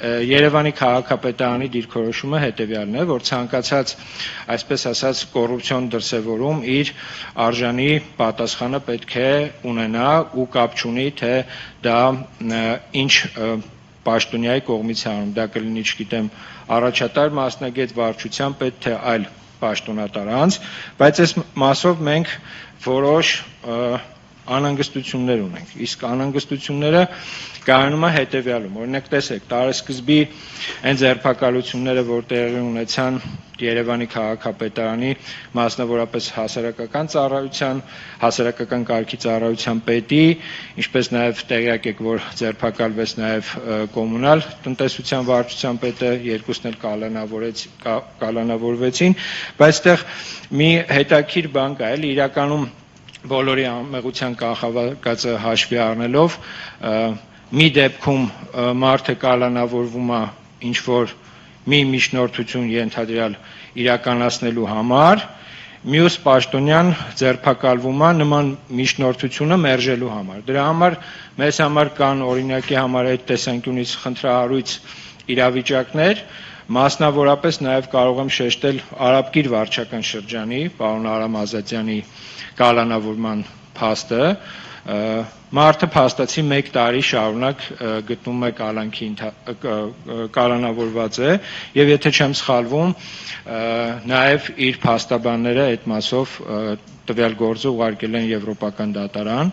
Երևանի քաղաքապետարանի դիրքորոշումը հետևյալն է, որ ցանկացած, այսպես ասած, կոռուպցիոն դրսևորում իր արժանի պատասխանը պետք է ունենա ու կապ չունի, թե դա ինչ պաշտոնյայի կողմից է անում, դա կլինի, չգիտեմ, առաջատար մասնագետ, վարչության պետ, թե այլ պաշտոնատար անձ, բայց այս մասով մենք որոշ անհանգստություններ ունենք, իսկ անհանգստությունները կայանում է հետևյալում, օրինակ տեսեք, տարեսկզբի այն ձերբակալությունները, որ տեղի ունեցան Երևանի քաղաքապետարանի, մասնավորապես հասարակական ծառայության, հասարակական կարգի ծառայության պետի, ինչպես նաև տեղյակ եք, որ ձերբակալվեց նաև կոմունալ տնտեսության վարչության պետը, երկուսն էլ կալանավորվեցին, բայց այդտեղ մի հետաքրքիր բան կա, էլի իրականում բոլորի անմեղության կանխավարկածը հաշվի առնելով մի դեպքում մարդը կալանավորվում է ինչ-որ մի միջնորդություն ենթադրյալ իրականացնելու համար, մյուս պաշտոնյան ձերբակալվում է նման միջնորդությունը մերժելու համար։ Դրա համար մեզ համար կան օրինակի համար այդ տեսանկյունից խնդրահարույց իրավիճակներ, մասնավորապես նաև կարող եմ շեշտել Արաբկիր վարչական շրջանի, պարոն Արամ Ազատյանի կալանավորման փաստը, մարդը փաստացի 1 տարի շարունակ գտնում է կալանավորված է եւ եթե չեմ սխալվում նաեւ իր փաստաբանները այդ մասով տվյալ գործը ուղարկել են եվրոպական դատարան,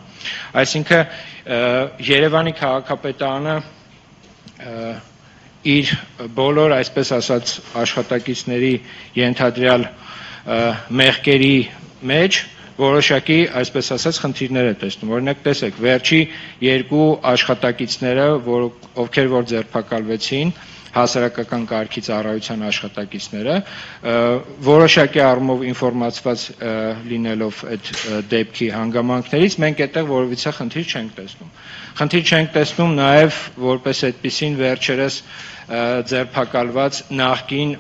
այսինքն Երևանի քաղաքապետարանը իր բոլոր այսպես ասած աշխատակիցների ենթադրյալ մեղքերի մեջ որոշակի, այսպես ասած, խնդիրներ է տեսնում։ Օրինակ տեսեք, վերջի 2 աշխատակիցները, ովքեր որ ձերբակալվեցին, հասարակական կարգի ծառայության աշխատակիցները, որոշակի առումով ինֆորմացված լինելով այդ դեպքի հանգամանքներից, մենք այդտեղ որևիցե խնդիր չենք տեսնում։ Խնդիր չենք տեսնում նաև որպես այդպիսին վերջերս ձերբակալված նախկին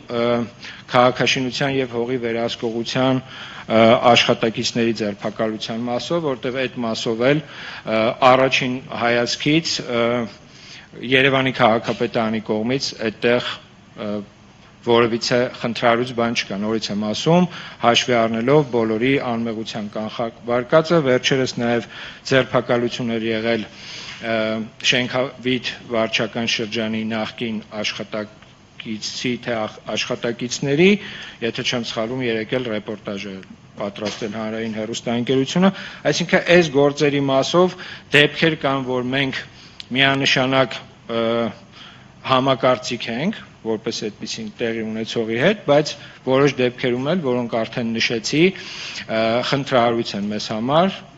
քաղաքաշինության եւ հողի վերահսկողության աշխատակիցների ձերբակալության մասով, որտեղ այդ մասով էլ առաջին հայացքից Երևանի քաղաքապետարանի կողմից այդտեղ որևիցե խնդրահարույց բան չկա, նորից եմ ասում, հաշվի առնելով բոլորի անմեղության կանխավարկածը, վերջերս նաև ձերբակալություն էր եղել Շենքավիթ վարչական շրջանի նախկին աշխատակիցի թե աշխատակիցների, եթե չեմ սխալվում, երեք էլ ռեպորտաժ է պատրաստել հանրային հեռուստաընկերությունը, այսինքն այս գործերի մասով դեպքեր կան, որ մենք միանշանակ համակարծիք ենք, որպես այդպիսին տեղի ունեցողի հետ, բայց որոշ դեպքերում էլ, որոնք արդեն նշեցի, խնդրահարույց են մեզ համար,